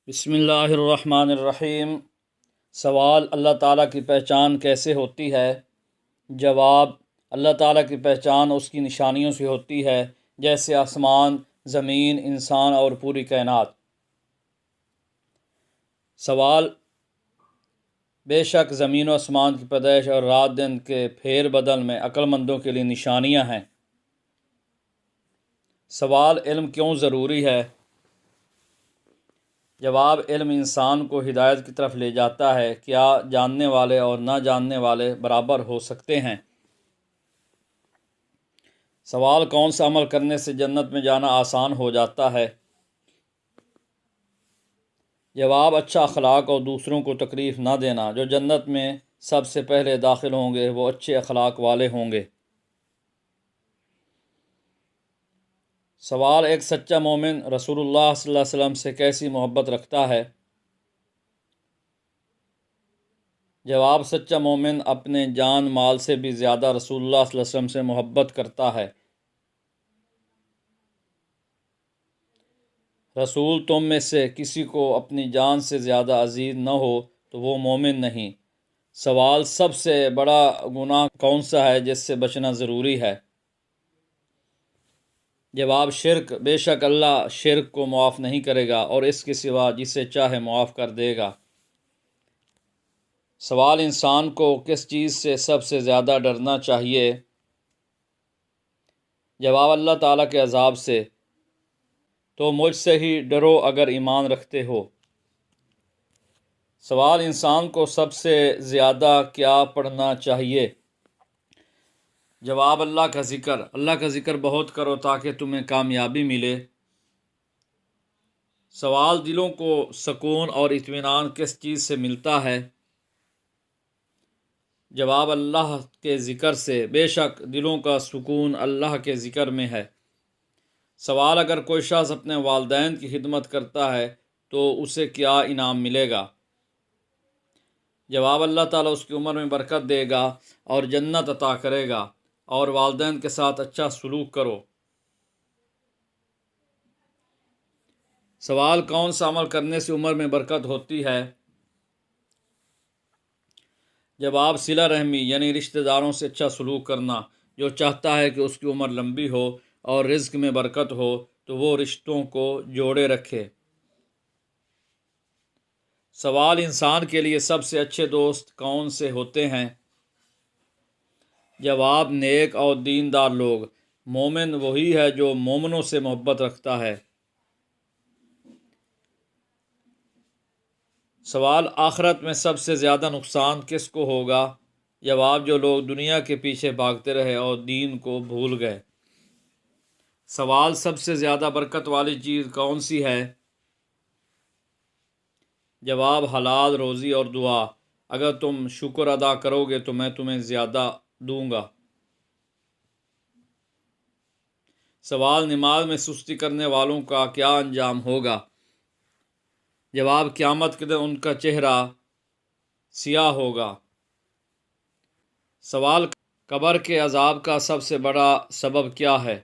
بسم اللہ الرحمن الرحیم۔ سوال: اللہ تعالیٰ کی پہچان کیسے ہوتی ہے؟ جواب: اللہ تعالیٰ کی پہچان اس کی نشانیوں سے ہوتی ہے، جیسے آسمان، زمین، انسان اور پوری کائنات۔ سوال: بے شک زمین و آسمان کی پیدائش اور رات دن کے پھیر بدل میں عقل مندوں کے لیے نشانیاں ہیں۔ سوال: علم کیوں ضروری ہے؟ جواب: علم انسان کو ہدایت کی طرف لے جاتا ہے۔ کیا جاننے والے اور نہ جاننے والے برابر ہو سکتے ہیں؟ سوال: کون سا عمل کرنے سے جنت میں جانا آسان ہو جاتا ہے؟ جواب: اچھا اخلاق اور دوسروں کو تکلیف نہ دینا۔ جو جنت میں سب سے پہلے داخل ہوں گے وہ اچھے اخلاق والے ہوں گے۔ سوال: ایک سچا مومن رسول اللہ صلی اللہ علیہ وسلم سے کیسی محبت رکھتا ہے؟ جواب: سچا مومن اپنے جان مال سے بھی زیادہ رسول اللہ صلی اللہ علیہ وسلم سے محبت کرتا ہے۔ رسول تم میں سے کسی کو اپنی جان سے زیادہ عزیز نہ ہو تو وہ مومن نہیں۔ سوال: سب سے بڑا گناہ کون سا ہے جس سے بچنا ضروری ہے؟ جواب: شرک۔ بے شک اللہ شرک کو معاف نہیں کرے گا اور اس کے سوا جسے چاہے معاف کر دے گا۔ سوال: انسان کو کس چیز سے سب سے زیادہ ڈرنا چاہیے؟ جواب: اللہ تعالیٰ کے عذاب سے۔ تو مجھ سے ہی ڈرو اگر ایمان رکھتے ہو۔ سوال: انسان کو سب سے زیادہ کیا پڑھنا چاہیے؟ جواب: اللہ کا ذکر۔ اللہ کا ذکر بہت کرو تاکہ تمہیں کامیابی ملے۔ سوال: دلوں کو سکون اور اطمینان کس چیز سے ملتا ہے؟ جواب: اللہ کے ذکر سے۔ بے شک دلوں کا سکون اللہ کے ذکر میں ہے۔ سوال: اگر کوئی شخص اپنے والدین کی خدمت کرتا ہے تو اسے کیا انعام ملے گا؟ جواب: اللہ تعالیٰ اس کی عمر میں برکت دے گا اور جنت عطا کرے گا، اور والدین کے ساتھ اچھا سلوک کرو۔ سوال: کون سا عمل کرنے سے عمر میں برکت ہوتی ہے؟ جواب: صلہ رحمی یعنی رشتہ داروں سے اچھا سلوک کرنا۔ جو چاہتا ہے کہ اس کی عمر لمبی ہو اور رزق میں برکت ہو تو وہ رشتوں کو جوڑے رکھے۔ سوال: انسان کے لیے سب سے اچھے دوست کون سے ہوتے ہیں؟ جواب: نیک اور دیندار لوگ۔ مومن وہی ہے جو مومنوں سے محبت رکھتا ہے۔ سوال: آخرت میں سب سے زیادہ نقصان کس کو ہوگا؟ جواب: جو لوگ دنیا کے پیچھے بھاگتے رہے اور دین کو بھول گئے۔ سوال: سب سے زیادہ برکت والی چیز کون سی ہے؟ جواب: حلال روزی اور دعا۔ اگر تم شکر ادا کرو گے تو میں تمہیں زیادہ دوں گا۔ سوال: نماز میں سستی کرنے والوں کا کیا انجام ہوگا؟ جواب: قیامت کے دن ان کا چہرہ سیاہ ہوگا۔ سوال: قبر کے عذاب کا سب سے بڑا سبب کیا ہے؟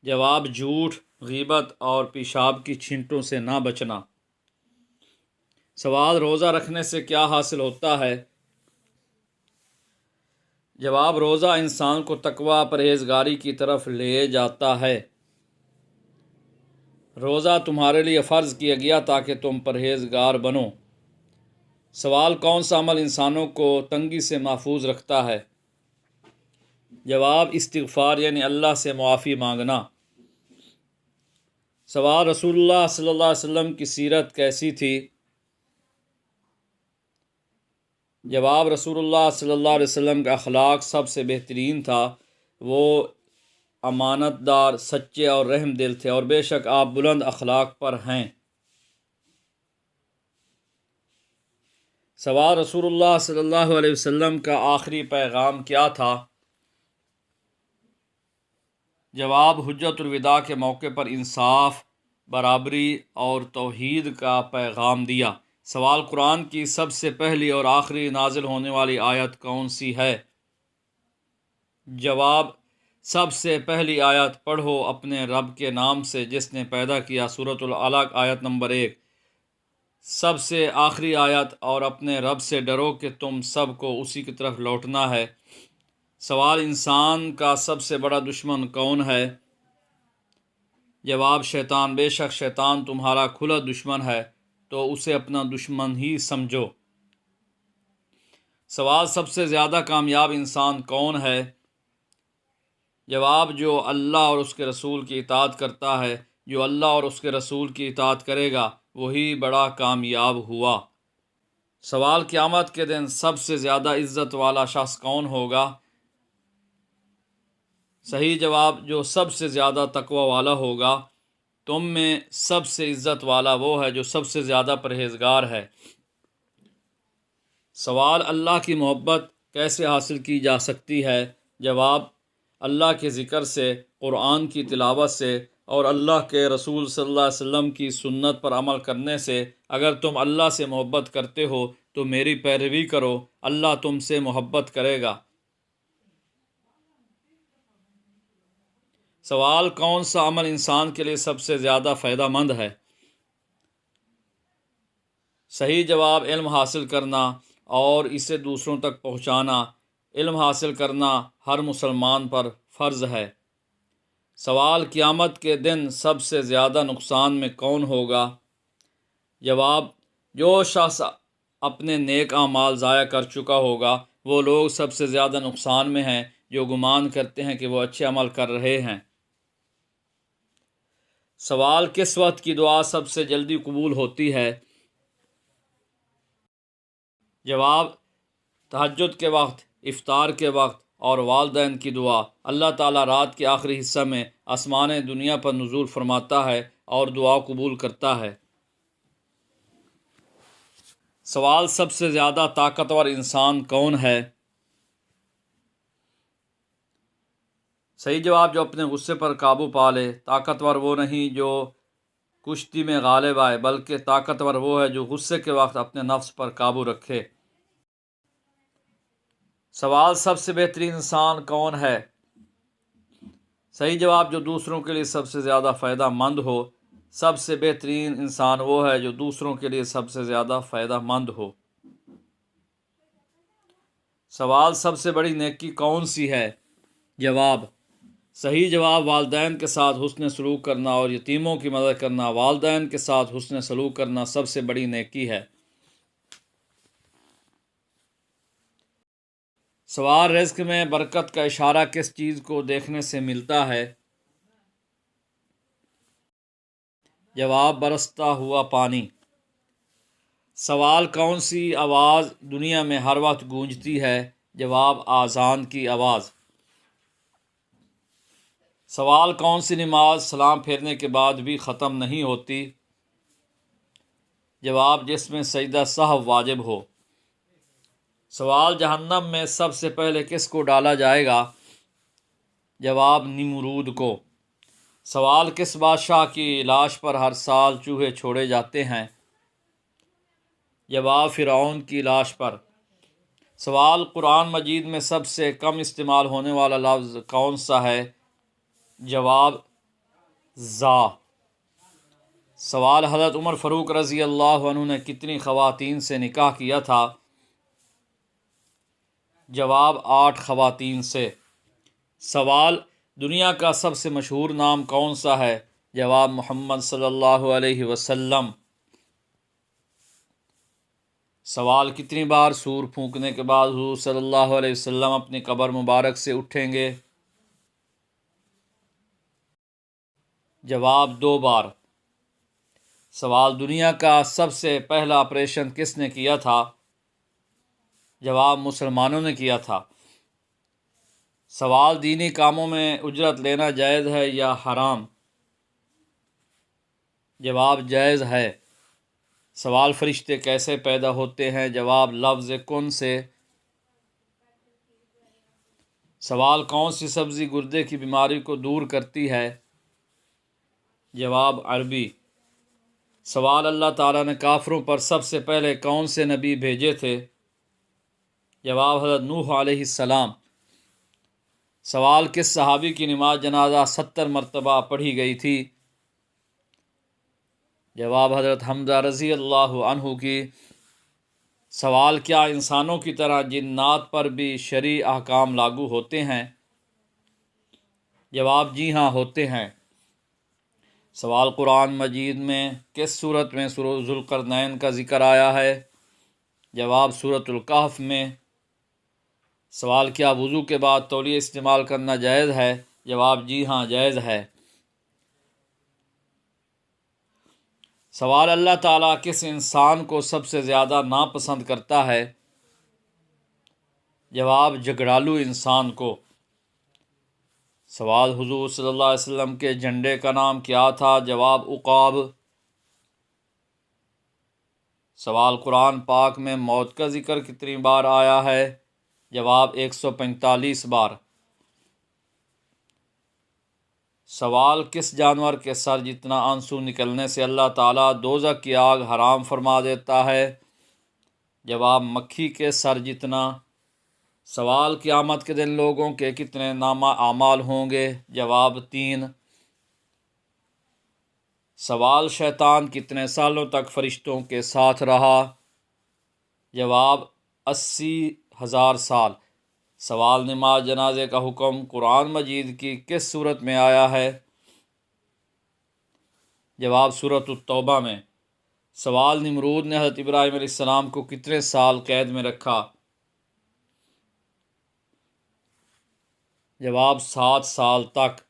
جواب: جھوٹ، غیبت اور پیشاب کی چھینٹوں سے نہ بچنا۔ سوال: روزہ رکھنے سے کیا حاصل ہوتا ہے؟ جواب: روزہ انسان کو تقویٰ پرہیزگاری کی طرف لے جاتا ہے۔ روزہ تمہارے لیے فرض کیا گیا تاکہ تم پرہیزگار بنو۔ سوال: کون سا عمل انسانوں کو تنگی سے محفوظ رکھتا ہے؟ جواب: استغفار یعنی اللہ سے معافی مانگنا۔ سوال: رسول اللہ صلی اللہ علیہ وسلم کی سیرت کیسی تھی؟ جواب: رسول اللہ صلی اللہ علیہ وسلم کا اخلاق سب سے بہترین تھا۔ وہ امانت دار، سچے اور رحم دل تھے، اور بے شک آپ بلند اخلاق پر ہیں۔ سوال: رسول اللہ صلی اللہ علیہ وسلم کا آخری پیغام کیا تھا؟ جواب: حجت الوداع کے موقع پر انصاف، برابری اور توحید کا پیغام دیا۔ سوال: قرآن کی سب سے پہلی اور آخری نازل ہونے والی آیت کون سی ہے؟ جواب: سب سے پہلی آیت پڑھو اپنے رب کے نام سے جس نے پیدا کیا، سورۃ العلق آیت نمبر 1۔ سب سے آخری آیت، اور اپنے رب سے ڈرو کہ تم سب کو اسی کی طرف لوٹنا ہے۔ سوال، انسان کا سب سے بڑا دشمن کون ہے؟ جواب، شیطان۔ بے شک شیطان تمہارا کھلا دشمن ہے، تو اسے اپنا دشمن ہی سمجھو۔ سوال، سب سے زیادہ کامیاب انسان کون ہے؟ جواب، جو اللہ اور اس کے رسول کی اطاعت کرتا ہے۔ جو اللہ اور اس کے رسول کی اطاعت کرے گا وہی بڑا کامیاب ہوا۔ سوال، قیامت کے دن سب سے زیادہ عزت والا شخص کون ہوگا؟ صحیح جواب، جو سب سے زیادہ تقوی والا ہوگا۔ تم میں سب سے عزت والا وہ ہے جو سب سے زیادہ پرہیزگار ہے۔ سوال، اللہ کی محبت کیسے حاصل کی جا سکتی ہے؟ جواب، اللہ کے ذکر سے، قرآن کی تلاوت سے، اور اللہ کے رسول صلی اللہ علیہ وسلم کی سنت پر عمل کرنے سے۔ اگر تم اللہ سے محبت کرتے ہو تو میری پیروی کرو، اللہ تم سے محبت کرے گا۔ سوال، کون سا عمل انسان کے لیے سب سے زیادہ فائدہ مند ہے؟ صحیح جواب، علم حاصل کرنا اور اسے دوسروں تک پہنچانا۔ علم حاصل کرنا ہر مسلمان پر فرض ہے۔ سوال، قیامت کے دن سب سے زیادہ نقصان میں کون ہوگا؟ جواب، جو شخص اپنے نیک اعمال ضائع کر چکا ہوگا۔ وہ لوگ سب سے زیادہ نقصان میں ہیں جو گمان کرتے ہیں کہ وہ اچھے عمل کر رہے ہیں۔ سوال، کس وقت کی دعا سب سے جلدی قبول ہوتی ہے؟ جواب، تہجد کے وقت، افطار کے وقت اور والدین کی دعا۔ اللہ تعالیٰ رات کے آخری حصہ میں آسمان دنیا پر نزول فرماتا ہے اور دعا قبول کرتا ہے۔ سوال، سب سے زیادہ طاقتور انسان کون ہے؟ صحیح جواب، جو اپنے غصے پر قابو پا لے۔ طاقتور وہ نہیں جو کشتی میں غالب آئے، بلکہ طاقتور وہ ہے جو غصے کے وقت اپنے نفس پر قابو رکھے۔ سوال، سب سے بہترین انسان کون ہے؟ صحیح جواب، جو دوسروں کے لیے سب سے زیادہ فائدہ مند ہو۔ سب سے بہترین انسان وہ ہے جو دوسروں کے لیے سب سے زیادہ فائدہ مند ہو۔ سوال، سب سے بڑی نیکی کون سی ہے؟ جواب، صحیح جواب، والدین کے ساتھ حسن سلوک کرنا اور یتیموں کی مدد کرنا۔ والدین کے ساتھ حسن سلوک کرنا سب سے بڑی نیکی ہے۔ سوال، رزق میں برکت کا اشارہ کس چیز کو دیکھنے سے ملتا ہے؟ جواب، برستا ہوا پانی۔ سوال، کون سی آواز دنیا میں ہر وقت گونجتی ہے؟ جواب، آذان کی آواز۔ سوال، کون سی نماز سلام پھیرنے کے بعد بھی ختم نہیں ہوتی؟ جواب، جس میں سجدہ سہو واجب ہو۔ سوال، جہنم میں سب سے پہلے کس کو ڈالا جائے گا؟ جواب، نمرود کو۔ سوال، کس بادشاہ کی لاش پر ہر سال چوہے چھوڑے جاتے ہیں؟ جواب، فرعون کی لاش پر۔ سوال، قرآن مجید میں سب سے کم استعمال ہونے والا لفظ کون سا ہے؟ جواب، ذا۔ سوال، حضرت عمر فاروق رضی اللہ عنہ نے کتنی خواتین سے نکاح کیا تھا؟ جواب، 8 خواتین سے۔ سوال، دنیا کا سب سے مشہور نام کون سا ہے؟ جواب، محمد صلی اللہ علیہ وسلم۔ سوال، کتنی بار سور پھونکنے کے بعد حضور صلی اللہ علیہ وسلم اپنی قبر مبارک سے اٹھیں گے؟ جواب، 2 بار۔ سوال، دنیا کا سب سے پہلا آپریشن کس نے کیا تھا؟ جواب، مسلمانوں نے کیا تھا۔ سوال، دینی کاموں میں اجرت لینا جائز ہے یا حرام؟ جواب، جائز ہے۔ سوال، فرشتے کیسے پیدا ہوتے ہیں؟ جواب، لفظ کن سے۔ سوال، کون سی سبزی گردے کی بیماری کو دور کرتی ہے؟ جواب، عربی۔ سوال، اللہ تعالیٰ نے کافروں پر سب سے پہلے کون سے نبی بھیجے تھے؟ جواب، حضرت نوح علیہ السلام۔ سوال کس صحابی کی نماز جنازہ 70 مرتبہ پڑھی گئی تھی؟ جواب حضرت حمزہ رضی اللہ عنہ کی۔ سوال کیا انسانوں کی طرح جنات پر بھی شرعی احکام لاگو ہوتے ہیں؟ جواب جی ہاں ہوتے ہیں۔ سوال قرآن مجید میں کس صورت میں سورۃ ذوالقرنین کا ذکر آیا ہے؟ جواب سورۃ الکہف میں۔ سوال کیا وضو کے بعد تولیہ استعمال کرنا جائز ہے؟ جواب جی ہاں جائز ہے۔ سوال اللہ تعالیٰ کس انسان کو سب سے زیادہ ناپسند کرتا ہے؟ جواب جھگڑالو انسان کو۔ سوال حضور صلی اللہ علیہ وسلم کے جھنڈے کا نام کیا تھا؟ جواب عقاب۔ سوال قرآن پاک میں موت کا ذکر کتنی بار آیا ہے؟ جواب 145 بار۔ سوال کس جانور کے سر جتنا آنسو نکلنے سے اللہ تعالیٰ دوزخ کی آگ حرام فرما دیتا ہے؟ جواب مکھی کے سر جتنا۔ سوال قیامت کے دن لوگوں کے کتنے نامہ اعمال ہوں گے؟ جواب 3۔ سوال شیطان کتنے سالوں تک فرشتوں کے ساتھ رہا؟ جواب 80,000 سال۔ سوال نماز جنازے کا حکم قرآن مجید کی کس صورت میں آیا ہے؟ جواب سورۃ التوبہ میں۔ سوال نمرود نے حضرت ابراہیم علیہ السلام کو کتنے سال قید میں رکھا؟ جواب 7 سال تک۔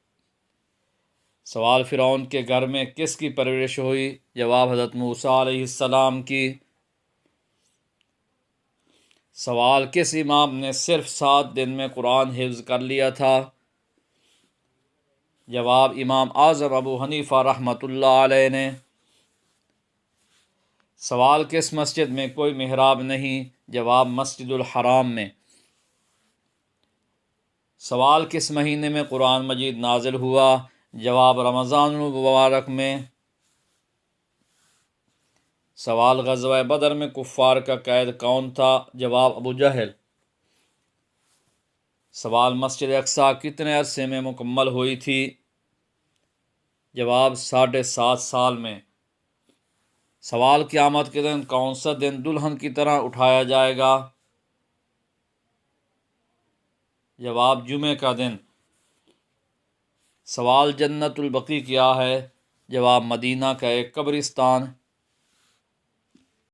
سوال فرعون کے گھر میں کس کی پرورش ہوئی؟ جواب حضرت موسیٰ علیہ السلام کی۔ سوال کس امام نے صرف 7 دن میں قرآن حفظ کر لیا تھا؟ جواب امام اعظم ابو حنیفہ رحمۃ اللہ علیہ نے۔ سوال کس مسجد میں کوئی محراب نہیں؟ جواب مسجد الحرام میں۔ سوال کس مہینے میں قرآن مجید نازل ہوا؟ جواب رمضان المبارک میں۔ سوال غزوہ بدر میں کفار کا قائد کون تھا؟ جواب ابو جہل۔ سوال مسجد اقصی کتنے عرصے میں مکمل ہوئی تھی؟ جواب 7.5 سال میں۔ سوال قیامت کے دن کون سا دن دلہن کی طرح اٹھایا جائے گا؟ جواب جمعہ کا دن۔ سوال جنت البقیع کیا ہے؟ جواب مدینہ کا ایک قبرستان۔